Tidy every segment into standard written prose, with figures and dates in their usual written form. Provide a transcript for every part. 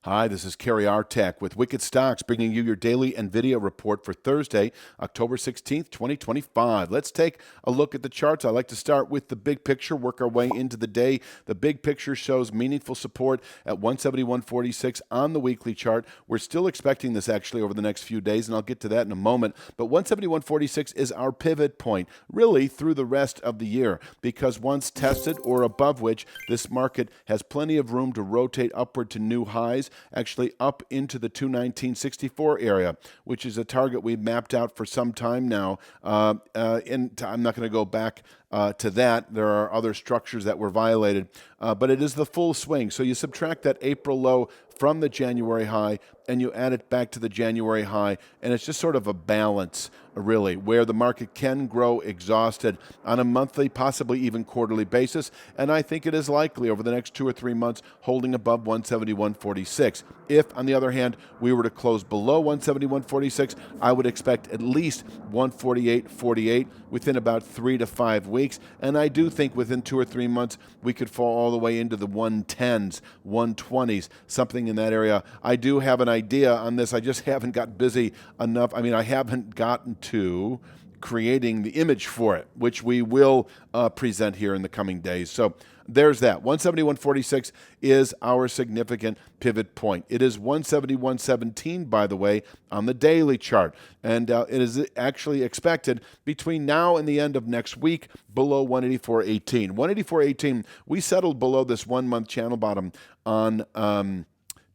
Hi, this is Kerry Artek with Wicked Stocks, bringing you your daily NVIDIA report for Thursday, October 16th, 2025. Let's take a look at the charts. I like to start with the big picture, work our way into the day. The big picture shows meaningful support at 171.46 on the weekly chart. We're still expecting this actually over the next few days, and I'll get to that in a moment. But 171.46 is our pivot point, really through the rest of the year, because once tested or above which, this market has plenty of room to rotate upward to new highs, actually up into the 219.64 area, which is a target we've mapped out for some time now. And I'm not going to go back to that. There are other structures that were violated, but it is the full swing. So you subtract that April low from the January high, and you add it back to the January high, and it's just sort of a balance, really, where the market can grow exhausted on a monthly, possibly even quarterly basis, and I think it is likely over the next 2 or 3 months holding above 171.46. If, on the other hand, we were to close below 171.46, I would expect at least 148.48 within about 3 to 5 weeks, and I do think within 2 or 3 months we could fall all the way into the 110s, 120s, something in that area. I do have an idea on this. I just haven't got busy enough. I mean, I haven't gotten to creating the image for it, which we will present here in the coming days. So there's that. 171.46 is our significant pivot point. It is 171.17, by the way, on the daily chart. And it is actually expected between now and the end of next week below 184.18. 184.18, we settled below this 1 month channel bottom on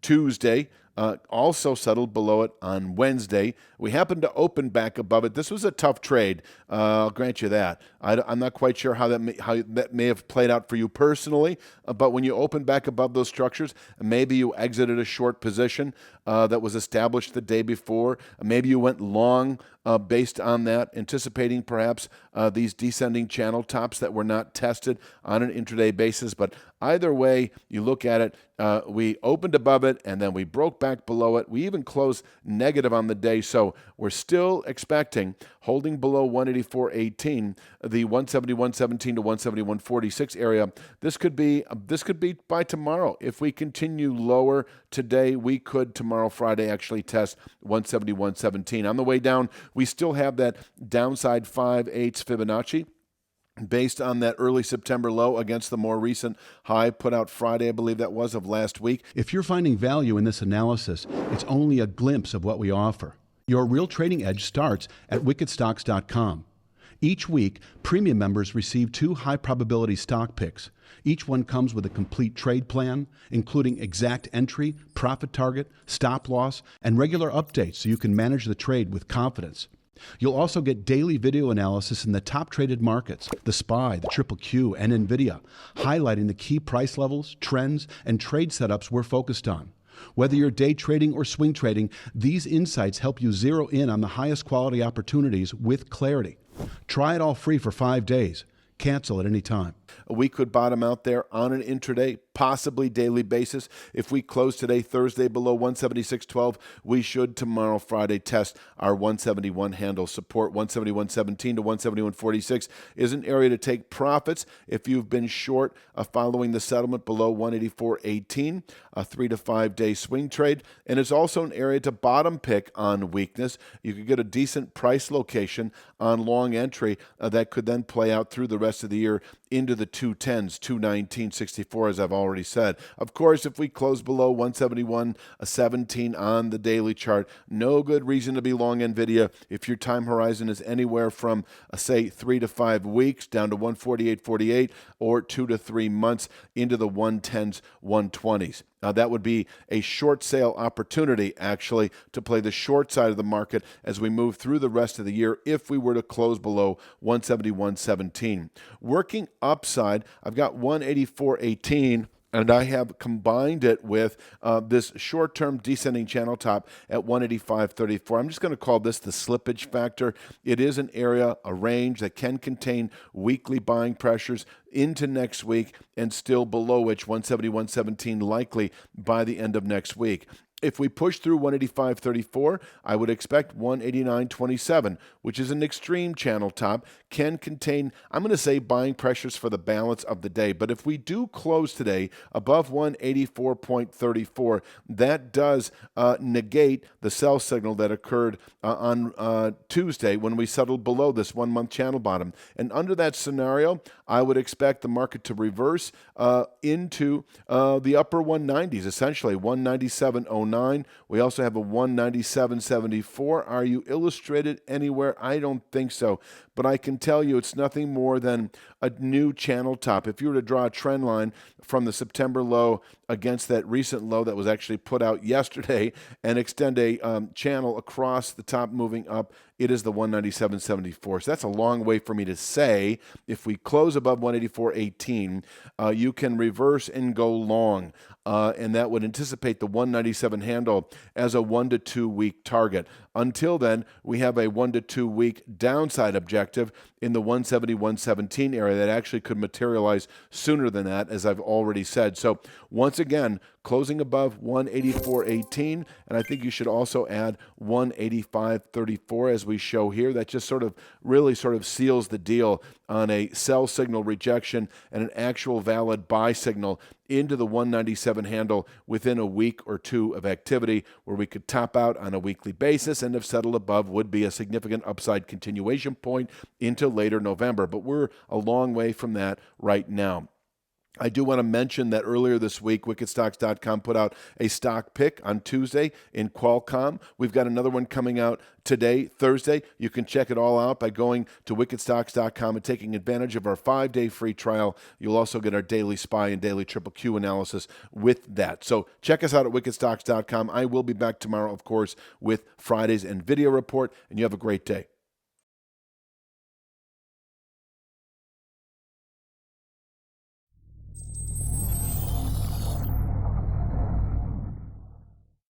Tuesday. Also settled below it on Wednesday. We happened to open back above it. This was a tough trade. I'll grant you that. I'm not quite sure how that may have played out for you personally, but when you open back above those structures, maybe you exited a short position that was established the day before. Maybe you went long based on that, anticipating perhaps these descending channel tops that were not tested on an intraday basis. But either way you look at it, we opened above it and then we broke back below it. We even closed negative on the day. So we're still expecting holding below 184.18, the 171.17 to 171.46 area. This could be by tomorrow. If we continue lower today, we could tomorrow, Friday, actually test 171.17. On the way down, we still have that downside 5/8 Fibonacci based on that early September low against the more recent high put out Friday, I believe that was, of last week. If you're finding value in this analysis, it's only a glimpse of what we offer. Your real trading edge starts at wickedstocks.com. Each week, premium members receive 2 high-probability stock picks. Each one comes with a complete trade plan, including exact entry, profit target, stop loss, and regular updates so you can manage the trade with confidence. You'll also get daily video analysis in the top traded markets, the SPY, the Triple Q, and NVIDIA, highlighting the key price levels, trends, and trade setups we're focused on. Whether you're day trading or swing trading, these insights help you zero in on the highest quality opportunities with clarity. Try it all free for 5 days. Cancel at any time. We could bottom out there on an intraday, possibly daily basis. If we close today, Thursday, below 176.12, we should tomorrow, Friday, test our 171 handle support. 171.17 to 171.46 is an area to take profits if you've been short following the settlement below 184.18, a 3 to 5 day swing trade. And it's also an area to bottom pick on weakness. You could get a decent price location on long entry that could then play out through the rest of the year into the 210s, 219.64, as I've already said. Of course, if we close below 171.17 on the daily chart, no good reason to be long NVIDIA if your time horizon is anywhere from, say, 3 to 5 weeks down to 148.48 or 2 to 3 months into the 110s, 120s. That would be a short sale opportunity, actually, to play the short side of the market as we move through the rest of the year if we were to close below 171.17. Working upside, I've got 184.18. And I have combined it with this short-term descending channel top at 185.34. I'm just going to call this the slippage factor. It is an area, a range that can contain weekly buying pressures into next week and still below which 171.17 likely by the end of next week. If we push through 185.34, I would expect 189.27, which is an extreme channel top, can contain, I'm going to say, buying pressures for the balance of the day. But if we do close today above 184.34, that does negate the sell signal that occurred on Tuesday when we settled below this 1-month channel bottom. And under that scenario, I would expect the market to reverse into the upper 190s, essentially 197.09. We also have a 197.74. Are you illustrated anywhere? I don't think so. But I can tell you it's nothing more than a new channel top. If you were to draw a trend line from the September low against that recent low that was actually put out yesterday and extend a channel across the top moving up, it is the 197.74. So that's a long way for me to say if we close above 184.18, you can reverse and go long. And that would anticipate the 197 handle as a 1 to 2 week target. Until then, we have a 1 to 2 week downside objective in the 170-117 area that actually could materialize sooner than that, as I've already said. So once again, closing above 184.18, and I think you should also add 185.34 as we show here. That just really seals the deal on a sell signal rejection and an actual valid buy signal into the 197 handle within a week or two of activity, where we could top out on a weekly basis, and if settled above would be a significant upside continuation point into later November. But we're a long way from that right now. I do want to mention that earlier this week, wickedstocks.com put out a stock pick on Tuesday in Qualcomm. We've got another one coming out today, Thursday. You can check it all out by going to wickedstocks.com and taking advantage of our 5-day free trial. You'll also get our daily SPY and daily Triple Q analysis with that. So check us out at wickedstocks.com. I will be back tomorrow, of course, with Friday's NVIDIA report, and you have a great day.